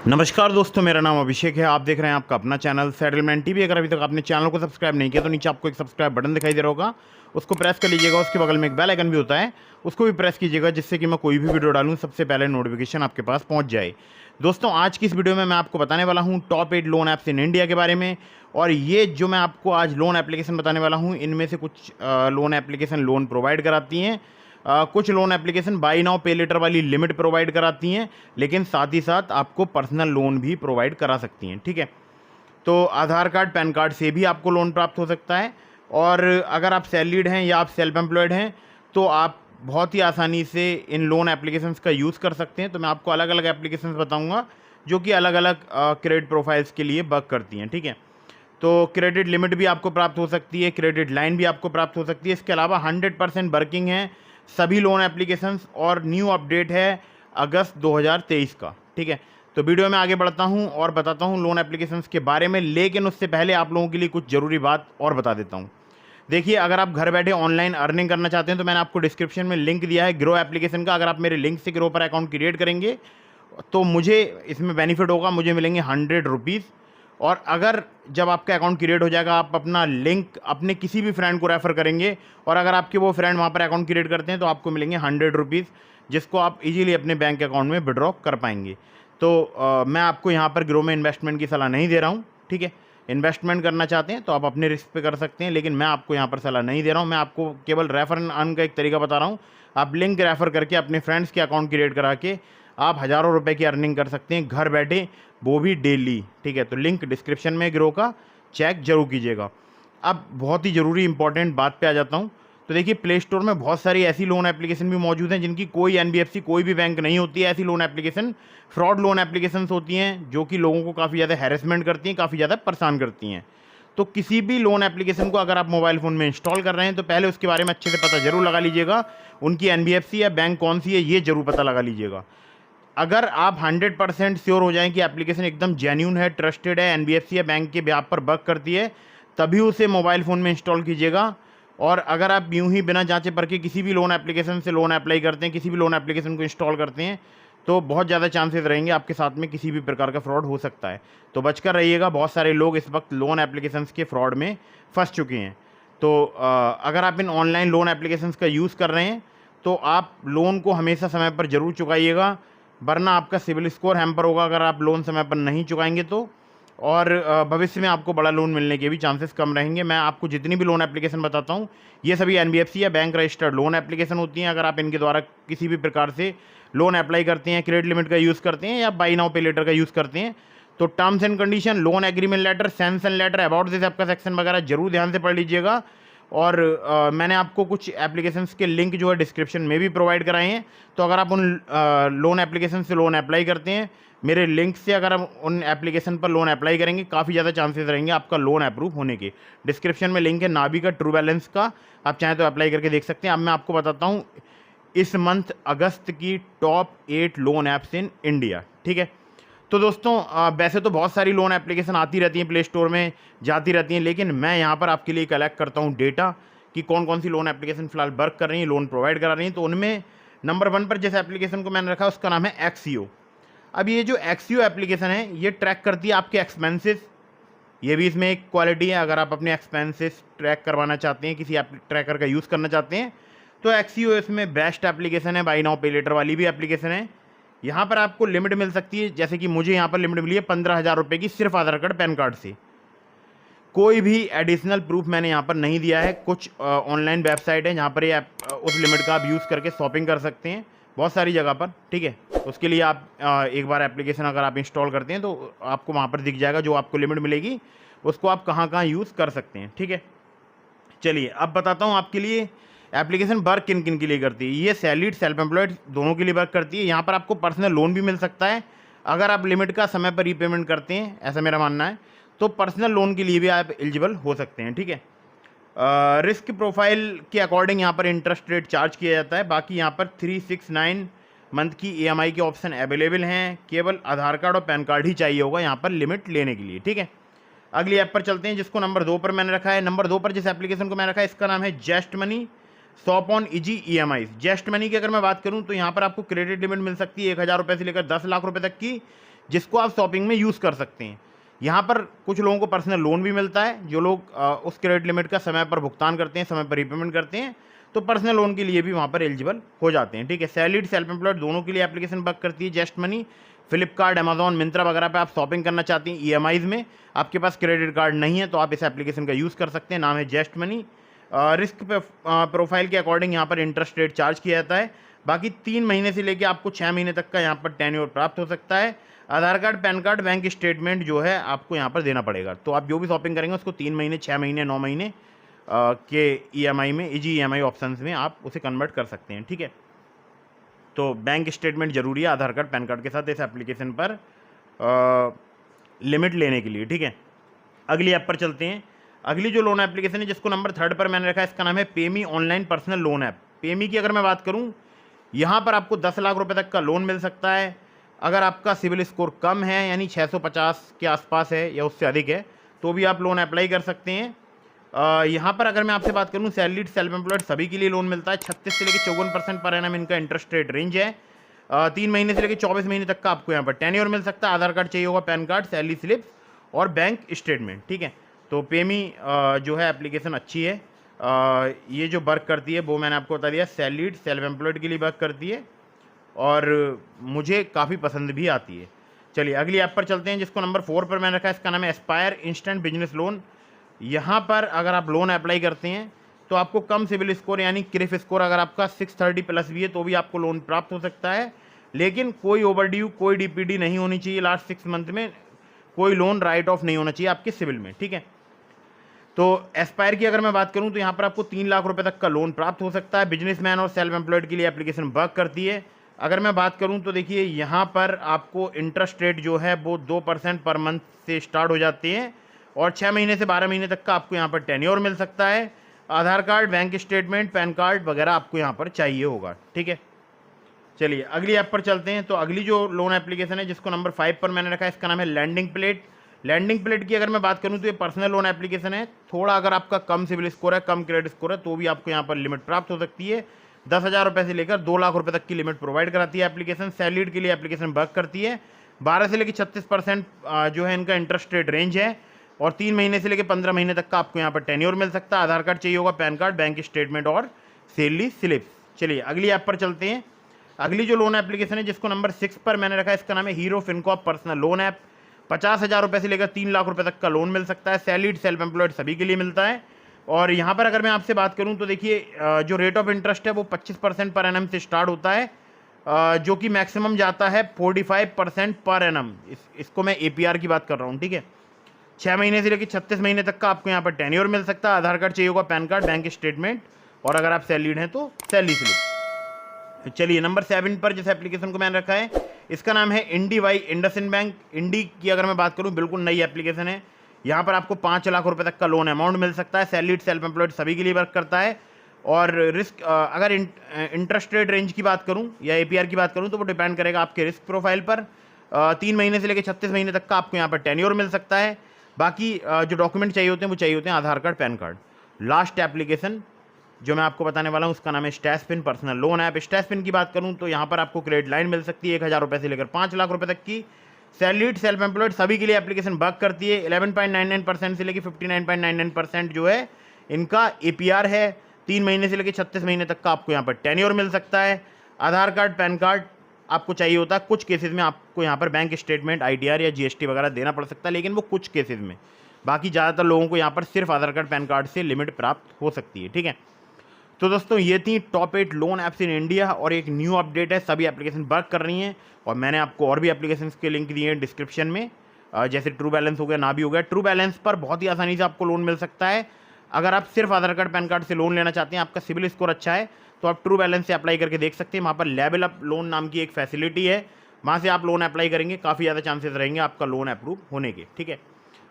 नमस्कार दोस्तों, मेरा नाम अभिषेक है। आप देख रहे हैं आपका अपना चैनल सेटलमेंट टीवी। अगर अभी तक आपने चैनल को सब्सक्राइब नहीं किया तो नीचे आपको एक सब्सक्राइब बटन दिखाई दे रहा होगा, उसको प्रेस कर लीजिएगा। उसके बगल में एक बेल आइकन भी होता है, उसको भी प्रेस कीजिएगा, जिससे कि मैं कोई भी वीडियो डालूँ सबसे पहले नोटिफिकेशन आपके पास पहुँच जाए। दोस्तों, आज की इस वीडियो में मैं आपको बताने वाला हूँ top 8 loan apps in India के बारे में। और ये जो मैं आपको आज लोन एप्लीकेशन बताने वाला हूँ, इनमें से कुछ लोन एप्लीकेशन लोन प्रोवाइड कराती हैं। कुछ loan application by now pay letter वाली लिमिट प्रोवाइड कराती हैं, लेकिन साथ ही साथ आपको पर्सनल लोन भी प्रोवाइड करा सकती हैं। ठीक है, तो आधार कार्ड पैन कार्ड से भी आपको लोन प्राप्त हो सकता है। और अगर आप सैलरीड हैं या आप सेल्फ एम्प्लॉयड हैं तो आप बहुत ही आसानी से इन लोन एप्लीकेशंस का यूज़ कर सकते हैं। तो मैं आपको अलग अलग एप्लीकेशंस बताऊंगा जो कि अलग अलग क्रेडिट प्रोफाइल्स के लिए वर्क करती हैं। ठीक है, तो क्रेडिट लिमिट भी आपको प्राप्त हो सकती है, क्रेडिट लाइन भी आपको प्राप्त हो सकती है। इसके अलावा 100% वर्किंग है सभी लोन एप्लीकेशंस, और न्यू अपडेट है अगस्त 2023 का। ठीक है, तो वीडियो में आगे बढ़ता हूं और बताता हूं लोन एप्लीकेशंस के बारे में, लेकिन उससे पहले आप लोगों के लिए कुछ ज़रूरी बात और बता देता हूं। देखिए, अगर आप घर बैठे ऑनलाइन अर्निंग करना चाहते हैं तो मैंने आपको डिस्क्रिप्शन में लिंक दिया है ग्रो एप्लीकेशन का। अगर आप मेरे लिंक से ग्रो पर अकाउंट क्रिएट करेंगे तो मुझे इसमें बेनिफिट होगा, मुझे मिलेंगे 100 रुपीज़। और अगर जब आपका अकाउंट क्रिएट हो जाएगा, आप अपना लिंक अपने किसी भी फ्रेंड को रेफ़र करेंगे, और अगर आपके वो फ्रेंड वहाँ पर अकाउंट क्रिएट करते हैं तो आपको मिलेंगे 100 रुपीज़, जिसको आप इजीली अपने बैंक अकाउंट में विड्रॉ कर पाएंगे। तो मैं आपको यहाँ पर ग्रो में इन्वेस्टमेंट की सलाह नहीं दे रहा हूँ। ठीक है, इन्वेस्टमेंट करना चाहते हैं तो आप अपने रिस्क पे कर सकते हैं, लेकिन मैं आपको यहाँ पर सलाह नहीं दे रहा हूँ। मैं आपको केवल रेफर एंड अर्न का एक तरीका बता रहा हूँ। आप लिंक रेफ़र करके अपने फ्रेंड्स के अकाउंट क्रिएट करा के आप हज़ारों रुपए की अर्निंग कर सकते हैं घर बैठे, वो भी डेली। ठीक है, तो लिंक डिस्क्रिप्शन में ग्रो का, चेक जरूर कीजिएगा। अब बहुत ही ज़रूरी इंपॉर्टेंट बात पे आ जाता हूँ। तो देखिए, प्ले स्टोर में बहुत सारी ऐसी लोन एप्लीकेशन भी मौजूद हैं जिनकी कोई एनबीएफसी, कोई भी बैंक नहीं होती है। ऐसी loan application fraud loan application होती हैं जो कि लोगों को काफ़ी ज़्यादा हैरेसमेंट करती हैं, काफ़ी ज़्यादा परेशान करती हैं। तो किसी भी लोन एप्लीकेशन को अगर आप मोबाइल फ़ोन में इंस्टॉल कर रहे हैं तो पहले उसके बारे में अच्छे से पता जरूर लगा लीजिएगा। उनकी एनबीएफसी या बैंक कौन सी है ये जरूर पता लगा लीजिएगा। अगर आप 100% श्योर हो जाएं कि एप्लीकेशन एकदम जेन्यून है, ट्रस्टेड है, एनबीएफसी या बैंक के ब्याज पर वर्क करती है, तभी उसे मोबाइल फ़ोन में इंस्टॉल कीजिएगा। और अगर आप यूं ही बिना जांचे परखे किसी भी लोन एप्लीकेशन से लोन अप्लाई करते हैं, किसी भी लोन एप्लीकेशन को इंस्टॉल करते हैं, तो बहुत ज़्यादा चांसेस रहेंगे आपके साथ में किसी भी प्रकार का फ्रॉड हो सकता है। तो बचकर रहिएगा। बहुत सारे लोग इस वक्त लोन एप्लीकेशंस के फ्रॉड में फंस चुके हैं। तो अगर आप इन ऑनलाइन लोन एप्लीकेशंस का यूज़ कर रहे हैं तो आप लोन को हमेशा समय पर ज़रूर चुकाइएगा, वरना आपका सिविल स्कोर हैम्पर होगा अगर आप लोन समय पर नहीं चुकाएंगे तो। और भविष्य में आपको बड़ा लोन मिलने के भी चांसेस कम रहेंगे। मैं आपको जितनी भी लोन एप्लीकेशन बताता हूँ ये सभी एनबीएफसी या बैंक रजिस्टर्ड लोन एप्लीकेशन होती हैं। अगर आप इनके द्वारा किसी भी प्रकार से लोन अप्लाई करते हैं, क्रेडिट लिमिट का यूज़ करते हैं या बाई नाउ पे लेटर का यूज़ करते हैं, तो terms and condition, loan agreement letter, sanction letter, about this app का सेक्शन वगैरह जरूर ध्यान से पढ़ लीजिएगा। और मैंने आपको कुछ एप्लीकेशंस के लिंक जो है डिस्क्रिप्शन में भी प्रोवाइड कराए हैं। तो अगर आप उन लोन एप्लीकेशन से लोन अप्लाई करते हैं, मेरे लिंक से अगर आप उन एप्लीकेशन पर लोन अप्लाई करेंगे, काफ़ी ज़्यादा चांसेस रहेंगे आपका लोन अप्रूव होने के। डिस्क्रिप्शन में लिंक है नाबी का, ट्रू बैलेंस का, आप चाहें तो अप्लाई करके देख सकते हैं। अब मैं आपको बताता हूँ इस मंथ अगस्त की top 8 loan apps in India. ठीक है, तो दोस्तों वैसे तो बहुत सारी लोन एप्लीकेशन आती रहती हैं, प्ले स्टोर में जाती रहती हैं, लेकिन मैं यहाँ पर आपके लिए कलेक्ट करता हूँ डेटा कि कौन कौन सी लोन एप्लीकेशन फिलहाल वर्क कर रही हैं, लोन प्रोवाइड करा रही हैं। तो उनमें नंबर 1 पर जिस एप्लीकेशन को मैंने रखा उसका नाम है एक्सीओ। अब ये जो एक्सीओ एप्लीकेशन है ये ट्रैक करती है आपके एक्सपेंसेस। ये भी इसमें एक क्वालिटी है। अगर आप अपने एक्सपेंसेस ट्रैक करवाना चाहते हैं, किसी ट्रैकर का यूज़ करना चाहते हैं, तो एक्सीओ इसमें बेस्ट एप्लीकेशन है। बाई नाउ पे लेटर वाली भी एप्लीकेशन है। यहाँ पर आपको लिमिट मिल सकती है, जैसे कि मुझे यहाँ पर लिमिट मिली है 15,000 रुपये की, सिर्फ आधार कार्ड पैन कार्ड से। कोई भी एडिशनल प्रूफ मैंने यहाँ पर नहीं दिया है। कुछ ऑनलाइन वेबसाइट है जहाँ पर ये उस लिमिट का आप यूज़ करके शॉपिंग कर सकते हैं बहुत सारी जगह पर। ठीक है, उसके लिए आप एक बार एप्लीकेशन अगर आप इंस्टॉल करते हैं तो आपको वहाँ पर दिख जाएगा जो आपको लिमिट मिलेगी, उसको आप कहाँ कहाँ यूज़ कर सकते हैं। ठीक है, चलिए अब बताता हूँ आपके लिए एप्लीकेशन वर्क किन किन के लिए करती है। ये सैलरीड, सेल्फ एम्प्लॉयड दोनों के लिए वर्क करती है। यहाँ पर आपको पर्सनल लोन भी मिल सकता है अगर आप लिमिट का समय पर रीपेमेंट करते हैं, ऐसा मेरा मानना है। तो पर्सनल लोन के लिए भी आप एलिजिबल हो सकते हैं। ठीक है, रिस्क प्रोफाइल के अकॉर्डिंग यहाँ पर इंटरेस्ट रेट चार्ज किया जाता है। बाकी यहाँ पर 369 मंथ की ईएमआई के ऑप्शन अवेलेबल हैं। केवल आधार कार्ड और पैन कार्ड ही चाहिए होगा यहाँ पर लिमिट लेने के लिए। ठीक है, अगली ऐप पर चलते हैं जिसको नंबर 2 पर मैंने रखा है। नंबर 2 पर जिस एप्लीकेशन को मैंने रखा है इसका नाम है just money shop on easy EMI. Just money की अगर मैं बात करूं तो यहाँ पर आपको क्रेडिट लिमिट मिल सकती है 1,000 रुपये से लेकर 10 लाख रुपए तक की, जिसको आप शॉपिंग में यूज़ कर सकते हैं। यहाँ पर कुछ लोगों को पर्सनल लोन भी मिलता है, जो लोग उस क्रेडिट लिमिट का समय पर भुगतान करते हैं, समय पर रीपेमेंट करते हैं, तो पर्सनल लोन के लिए भी वहाँ पर एलिजिबल हो जाते हैं। ठीक है, सैलरीड सेल्फ एम्प्लॉयड दोनों के लिए एप्लीकेशन वर्क करती है just money. Flipkart, Amazon, Myntra वगैरह पे आप शॉपिंग करना चाहती हैं ईएमआईज़ में, आपके पास क्रेडिट कार्ड नहीं है तो आप इस एप्लीकेशन का यूज़ कर सकते हैं। नाम है जस्ट मनी। रिस्क प्रोफाइल के अकॉर्डिंग यहाँ पर इंटरेस्ट रेट चार्ज किया जाता है। बाकी 3 महीने से लेकर आपको 6 महीने तक का यहाँ पर टेन्योर प्राप्त हो सकता है। Aadhaar card, PAN card, bank statement जो है आपको यहाँ पर देना पड़ेगा। तो आप जो भी शॉपिंग करेंगे उसको 3 महीने, 6 महीने, 9 महीने के ईएमआई में, इजी ईएमआई ऑप्शंस में आप उसे कन्वर्ट कर सकते हैं। ठीक है, तो बैंक स्टेटमेंट जरूरी है आधार कार्ड, पैन कार्ड के साथ इस एप्लीकेशन पर लिमिट लेने के लिए। ठीक है, अगली ऐप पर चलते हैं। अगली जो लोन एप्लीकेशन है जिसको नंबर 3 पर मैंने रखा है, इसका नाम है पेमी ऑनलाइन पर्सनल लोन ऐप। पेमी की अगर मैं बात करूं, यहाँ पर आपको 10 लाख रुपए तक का लोन मिल सकता है। अगर आपका सिविल स्कोर कम है, यानी 650 के आसपास है या उससे अधिक है, तो भी आप लोन अप्लाई कर सकते हैं। यहाँ पर अगर मैं आपसे बात करूँ, सैलरीड सेल्फ एम्प्लॉयड सभी के लिए लोन मिलता है। 36 से लेकर 54% पर एनम इनका इंटरेस्ट रेट रेंज है। 3 महीने से लेकर 24 महीने तक का आपको यहाँ पर टेन्योर मिल सकता है। आधार कार्ड चाहिए होगा, पैन कार्ड, सैलरी स्लिप और बैंक स्टेटमेंट। ठीक है, तो पेमी जो है एप्लीकेशन अच्छी है। ये जो वर्क करती है वो मैंने आपको बता दिया, सैलरीड सेल्फ एम्प्लॉयड के लिए वर्क करती है और मुझे काफ़ी पसंद भी आती है। चलिए अगली ऐप पर चलते हैं जिसको नंबर 4 पर मैंने रखा है, इसका नाम है एस्पायर इंस्टेंट बिजनेस लोन। यहाँ पर अगर आप लोन अप्लाई करते हैं तो आपको कम सिविल स्कोर यानी क्रिफ स्कोर अगर आपका 630 प्लस भी है तो भी आपको लोन प्राप्त हो सकता है। लेकिन कोई ओवरड्यू, कोई डीपीडी नहीं होनी चाहिए लास्ट 6 मंथ में, कोई लोन राइट ऑफ नहीं होना चाहिए आपके सिविल में। ठीक है, तो एस्पायर की अगर मैं बात करूं तो यहाँ पर आपको 3 लाख रुपए तक का लोन प्राप्त हो सकता है। बिजनेसमैन और सेल्फ एम्प्लॉयड के लिए एप्लीकेशन वर्क करती है। अगर मैं बात करूं तो देखिए यहाँ पर आपको इंटरेस्ट रेट जो है वो 2% पर मंथ से स्टार्ट हो जाते हैं और 6 महीने से 12 महीने तक का आपको यहाँ पर टेन्योर मिल सकता है। Aadhaar card, bank statement, PAN card वगैरह आपको यहाँ पर चाहिए होगा। ठीक है, चलिए अगली ऐप पर चलते हैं। तो अगली जो लोन एप्लीकेशन है जिसको नंबर 5 पर मैंने रखा है, इसका नाम है लैंडिंग प्लेट। लैंडिंग प्लेट की अगर मैं बात करूं तो ये पर्सनल लोन एप्लीकेशन है। थोड़ा अगर आपका कम सिविल स्कोर है, कम क्रेडिट स्कोर है, तो भी आपको यहाँ पर लिमिट प्राप्त हो सकती है। 10,000 रुपये से लेकर 2 लाख रुपए तक की लिमिट प्रोवाइड कराती है एप्लीकेशन। सैलरीड के लिए एप्लीकेशन वर्क करती है। 12 से लेकर 36% जो है इनका इंटरेस्ट रेट रेंज है और 3 महीने से लेकर 15 महीने तक का आपको यहाँ पर टेन्योर मिल सकता है। आधार कार्ड चाहिए होगा, पैन कार्ड, बैंक स्टेटमेंट और सैलरी स्लिप। चलिए अगली ऐप पर चलते हैं। अगली जो लोन एप्लीकेशन है जिसको नंबर 6 पर मैंने रखा है, इसका नाम है hero Fincorp personal loan app. 50,000 रुपये से लेकर 3 लाख रुपए तक का लोन मिल सकता है। सैलरीड सेल्फ एम्प्लॉयड सभी के लिए मिलता है। और यहाँ पर अगर मैं आपसे बात करूँ तो देखिए जो रेट ऑफ इंटरेस्ट है वो 25% पर एनम से स्टार्ट होता है, जो कि मैक्सिमम जाता है 45% पर एनम। इसको मैं APR की बात कर रहा हूँ। ठीक है, 6 महीने से लेकर 36 महीने तक का आपको यहाँ पर टेन्योर मिल सकता है। आधार कार्ड चाहिए होगा, पैन कार्ड, बैंक स्टेटमेंट और अगर आप सैलरीड हैं तो सैलरी स्लिप। चलिए नंबर 7 पर जिस एप्लीकेशन को मैंने रखा है, इसका नाम है इंडी वाई इंडसइंड बैंक। इंडी की अगर मैं बात करूं, बिल्कुल नई एप्लीकेशन है। यहाँ पर आपको 5 लाख रुपए तक का लोन अमाउंट मिल सकता है। सैलरीड सेल्फ एम्प्लॉयड सभी के लिए वर्क करता है। और रिस्क अगर इंटरेस्ट रेट रेंज की बात करूं या APR की बात करूं तो वो डिपेंड करेगा आपके रिस्क प्रोफाइल पर। 3 महीने से लेकर 36 महीने तक का आपको यहाँ पर टेन्योर मिल सकता है। बाकी जो डॉक्यूमेंट चाहिए होते हैं वो चाहिए होते हैं Aadhaar card, PAN card. Last application जो मैं आपको बताने वाला हूँ उसका नाम है Stashfin personal loan app. Stashfin की बात करूँ तो यहाँ पर आपको क्रेडिट लाइन मिल सकती है 1,000 रुपये से लेकर 5 लाख रुपए तक की। सैलरीड सेल्फ एम्प्लॉयड सभी के लिए एप्लीकेशन वर्क करती है। 11.99% से लेकर 59.99% जो है इनका APR है। 3 महीने से लेकर 36 महीने तक का आपको यहाँ पर टेन्योर मिल सकता है। आधार कार्ड, पैन कार्ड आपको चाहिए होता है। कुछ केसेस में आपको यहाँ पर बैंक स्टेटमेंट, ITR या GST वगैरह देना पड़ सकता है, लेकिन वो कुछ केसेस में। बाकी ज़्यादातर लोगों को यहाँ पर सिर्फ आधार कार्ड, पैन कार्ड से लिमिट प्राप्त हो सकती है। ठीक है, तो दोस्तों ये थी top 8 loan apps in India और एक न्यू अपडेट है, सभी एप्लीकेशन वर्क कर रही हैं। और मैंने आपको और भी एप्लीकेशंस के लिंक दिए हैं डिस्क्रिप्शन में, जैसे ट्रू बैलेंस हो गया, नाभी हो गया। ट्रू बैलेंस पर बहुत ही आसानी से आपको लोन मिल सकता है। अगर आप सिर्फ आधार कार्ड, पैन कार्ड से लोन लेना चाहते हैं, आपका सिविल स्कोर अच्छा है, तो आप ट्रू बैलेंस से अप्लाई करके देख सकते हैं। वहाँ पर लेवल अप लोन नाम की एक फैसिलिटी है, वहाँ से आप लोन अप्लाई करेंगे, काफ़ी ज़्यादा चांसेस रहेंगे आपका लोन अप्रूव होने के। ठीक है,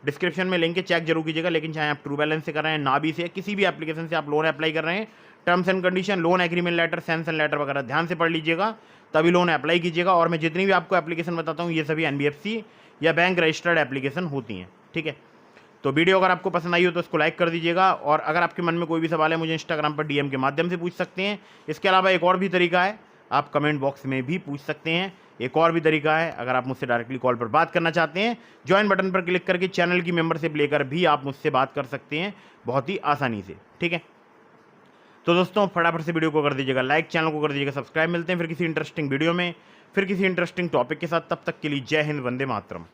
डिस्क्रिप्शन में लिंक है, चेक जरूर कीजिएगा। लेकिन चाहे आप ट्रू बैलेंस से कर रहे हैं, नाभी से, किसी भी एप्लीकेशन से आप लोन अप्लाई कर रहे हैं, terms and condition, loan agreement letter, sanction letter वगैरह ध्यान से पढ़ लीजिएगा, तभी लोन अप्लाई कीजिएगा। और मैं जितनी भी आपको एप्लीकेशन बताता हूँ ये सभी NBFC या बैंक रजिस्टर्ड एप्लीकेशन होती हैं। ठीक है, तो वीडियो अगर आपको पसंद आई हो तो इसको लाइक कर दीजिएगा। और अगर आपके मन में कोई भी सवाल है मुझे इंस्टाग्राम पर DM के माध्यम से पूछ सकते हैं। इसके अलावा एक और भी तरीका है, आप कमेंट बॉक्स में भी पूछ सकते हैं। एक और भी तरीका है, अगर आप मुझसे डायरेक्टली कॉल पर बात करना चाहते हैं, ज्वाइन बटन पर क्लिक करके चैनल की मेंबरशिप लेकर भी आप मुझसे बात कर सकते हैं बहुत ही आसानी से। ठीक है, तो दोस्तों फटाफट से वीडियो को कर दीजिएगा लाइक, चैनल को कर दीजिएगा सब्सक्राइब। मिलते हैं फिर किसी इंटरेस्टिंग वीडियो में, फिर किसी इंटरेस्टिंग टॉपिक के साथ। तब तक के लिए जय हिंद, वंदे मातरम।